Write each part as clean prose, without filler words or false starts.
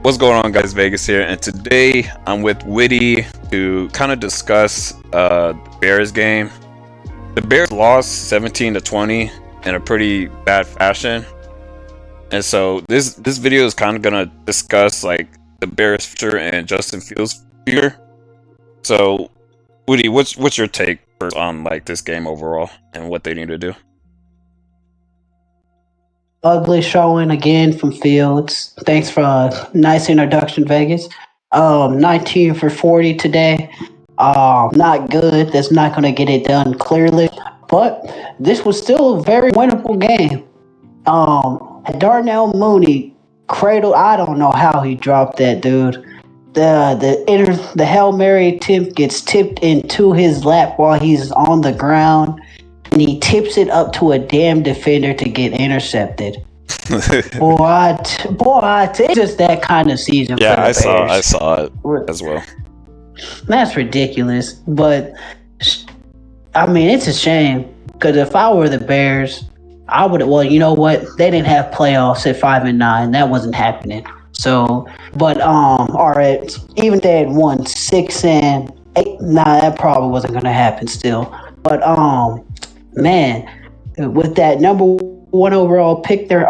What's going on, guys? Vegas here, and today I'm with Witty to kind of discuss the Bears game. The Bears lost 17-20 in a pretty bad fashion, and so this video is kind of gonna discuss like the Bears' future and Justin Fields' future. So, Witty, what's your take on like this game overall and what they need to do? Ugly showing again from Fields. Thanks for a nice introduction, Vegas. 19 for 40 today. Not good. That's not going to get it done clearly. But this was still a very winnable game. Darnell Mooney cradle. I don't know how he dropped that, dude. The Hail Mary attempt gets tipped into his lap while he's on the ground, and he tips it up to a damn defender to get intercepted. It's just that kind of season. Yeah, for the Bears. I saw it as well. That's ridiculous. But I mean, it's a shame because if I were the Bears, I would. Well, you know what? They didn't have playoffs at 5-9. That wasn't happening. So, but all right. Even if they had won 6-8, that probably wasn't going to happen still. But man, with that number one overall pick they're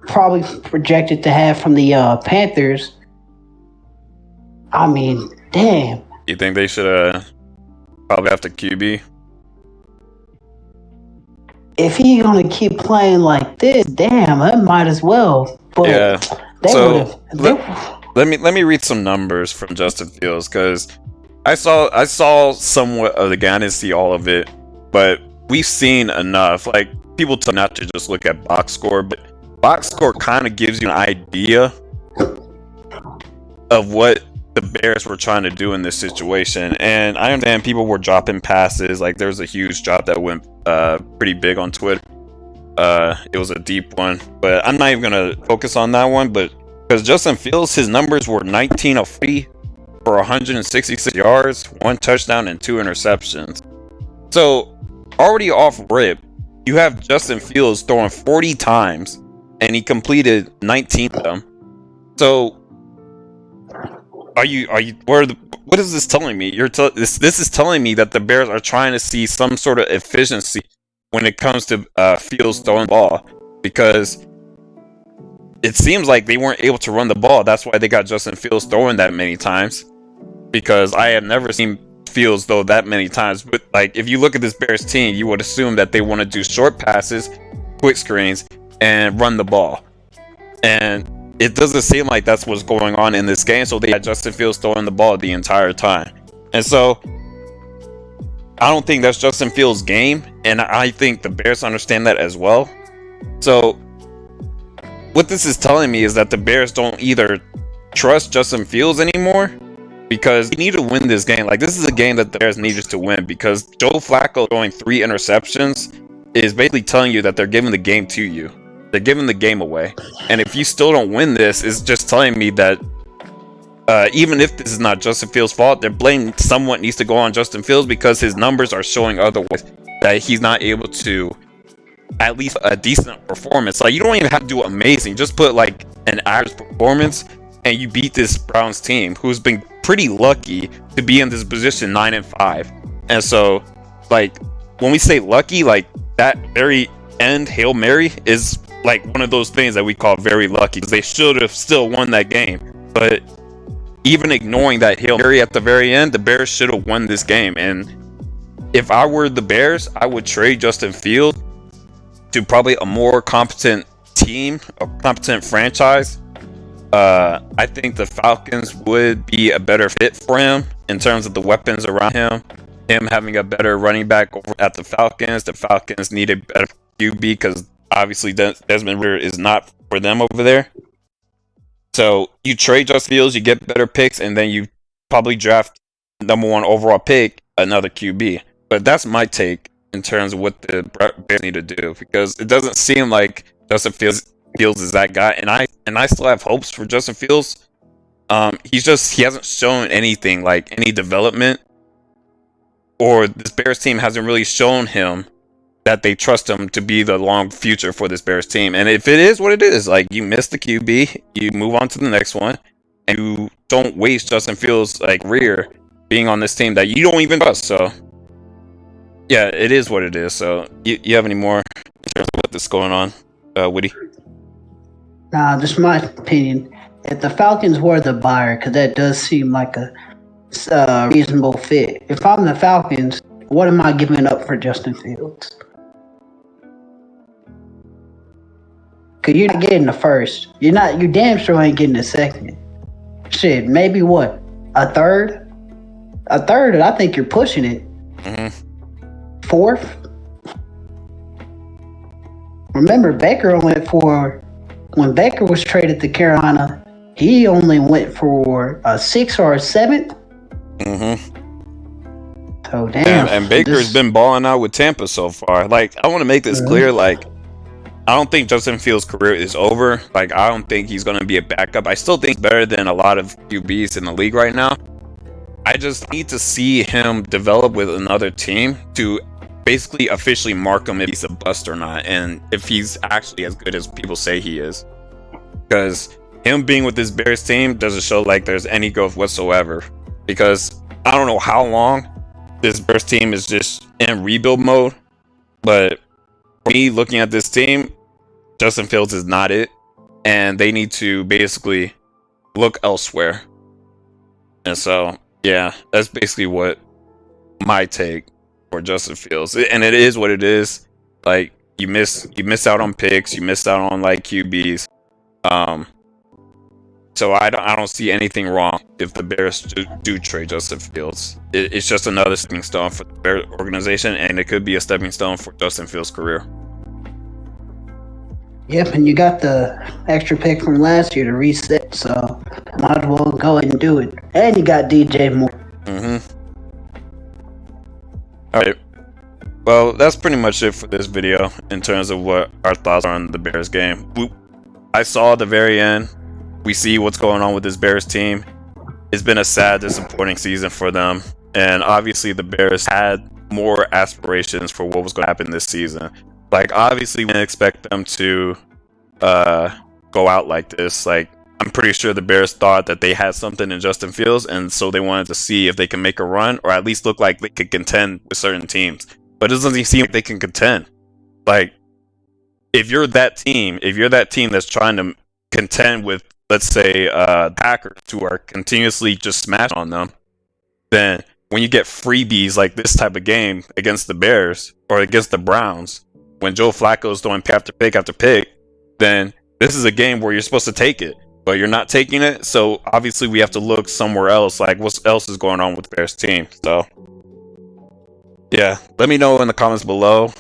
probably projected to have from the Panthers, I mean, damn. You think they should probably have to QB? If he's gonna keep playing like this, damn, I might as well. But yeah. So let me read some numbers from Justin Fields, because I saw somewhat of the game. I didn't see all of it, but we've seen enough. Like, people tell not to just look at box score, but box score kind of gives you an idea of what the Bears were trying to do in this situation. And I understand people were dropping passes. Like, there was a huge drop that went pretty big on Twitter. It was a deep one, but I'm not even gonna focus on that one. But because Justin Fields, his numbers were 19 of 40 for 166 yards, 1 touchdown, and 2 interceptions. So already off rip, you have Justin Fields throwing 40 times, and he completed 19 of them. So, what is this telling me? This is telling me that the Bears are trying to see some sort of efficiency when it comes to Fields throwing the ball, because it seems like they weren't able to run the ball. That's why they got Justin Fields throwing that many times, because I have never seen Fields throw that many times. But like, if you look at this Bears team, you would assume that they want to do short passes, quick screens, and run the ball. And it doesn't seem like that's what's going on in this game. So they had Justin Fields throwing the ball the entire time. And so I don't think that's Justin Fields' game. And I think the Bears understand that as well. So what this is telling me is that the Bears don't either trust Justin Fields anymore, because you need to win this game. Like, this is a game that the Bears needed to win, because Joe Flacco throwing 3 interceptions is basically telling you that they're giving the game to you. They're giving the game away. And if you still don't win this, it's just telling me that even if this is not Justin Fields' fault, their blame somewhat needs to go on Justin Fields, because his numbers are showing otherwise, that he's not able to at least a decent performance. Like, you don't even have to do amazing. Just put like an average performance, and you beat this Browns team, who's been pretty lucky to be in this position 9-5. And so, like, when we say lucky, like, that very end Hail Mary is like one of those things that we call very lucky, because they should have still won that game. But even ignoring that Hail Mary at the very end, the Bears should have won this game. And if I were the Bears, I would trade Justin Fields to probably a more competent team, a competent franchise. I think the Falcons would be a better fit for him in terms of the weapons around him. Him having a better running back over at the Falcons need a better QB, because obviously Desmond Ridder is not for them over there. So you trade Justin Fields, you get better picks, and then you probably draft number 1 overall pick, another QB. But that's my take in terms of what the Bears need to do, because it doesn't seem like Justin Fields is that guy, and I still have hopes for Justin Fields. He hasn't shown anything, like any development, or this Bears team hasn't really shown him that they trust him to be the long future for this Bears team. And if it is what it is, like, you miss the QB, you move on to the next one, and you don't waste Justin Fields' like career being on this team that you don't even trust. So yeah, it is what it is. So you have any more in terms of what is going on, Woody? Nah, just my opinion. If the Falcons were the buyer, because that does seem like a reasonable fit. If I'm the Falcons, what am I giving up for Justin Fields? Because you're not getting the first. You damn sure ain't getting the second. Shit, maybe what? A third? A third, and I think you're pushing it. Mm-hmm. Fourth? Remember, Baker only went for, when Baker was traded to Carolina, he only went for a 6th or a 7th. Mm-hmm. So damn. And Baker's been balling out with Tampa so far. Like, I want to make this clear. Like, I don't think Justin Fields' career is over. Like, I don't think he's going to be a backup. I still think he's better than a lot of QBs in the league right now. I just need to see him develop with another team to basically officially mark him if he's a bust or not, and if he's actually as good as people say he is. Because him being with this Bears team doesn't show like there's any growth whatsoever. Because I don't know how long this Bears team is just in rebuild mode, but for me, looking at this team, Justin Fields is not it, and they need to basically look elsewhere. And so, yeah, that's basically what my take for Justin Fields. And it is what it is. Like, you miss out on picks, you missed out on like QBs. So I don't see anything wrong if the Bears do trade Justin Fields. It's just another stepping stone for the Bears organization, and it could be a stepping stone for Justin Fields' career. Yep, and you got the extra pick from last year to reset, so might as well go ahead and do it. And you got DJ Moore. Mm-hmm. Alright. Well, that's pretty much it for this video in terms of what our thoughts are on the Bears game. I saw the very end. We see what's going on with this Bears team. It's been a sad, disappointing season for them. And obviously the Bears had more aspirations for what was going to happen this season. Like, obviously we didn't expect them to go out like this. Like, I'm pretty sure the Bears thought that they had something in Justin Fields, and so they wanted to see if they can make a run, or at least look like they could contend with certain teams. But it doesn't seem like they can contend. Like, if you're that team that's trying to contend with, let's say, Packers, who are continuously just smashing on them, then when you get freebies like this type of game against the Bears or against the Browns, when Joe Flacco is throwing pick after pick after pick, then this is a game where you're supposed to take it, but you're not taking it. So obviously we have to look somewhere else, like what else is going on with the Bears team. So yeah, let me know in the comments below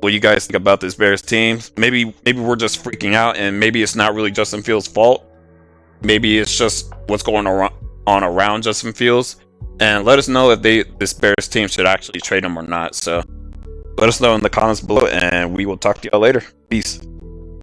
what you guys think about this Bears team. Maybe we're just freaking out, and maybe it's not really Justin Fields' fault. Maybe it's just what's going on around Justin Fields. And let us know if this Bears team should actually trade him or not. So let us know in the comments below, and we will talk to y'all later. Peace.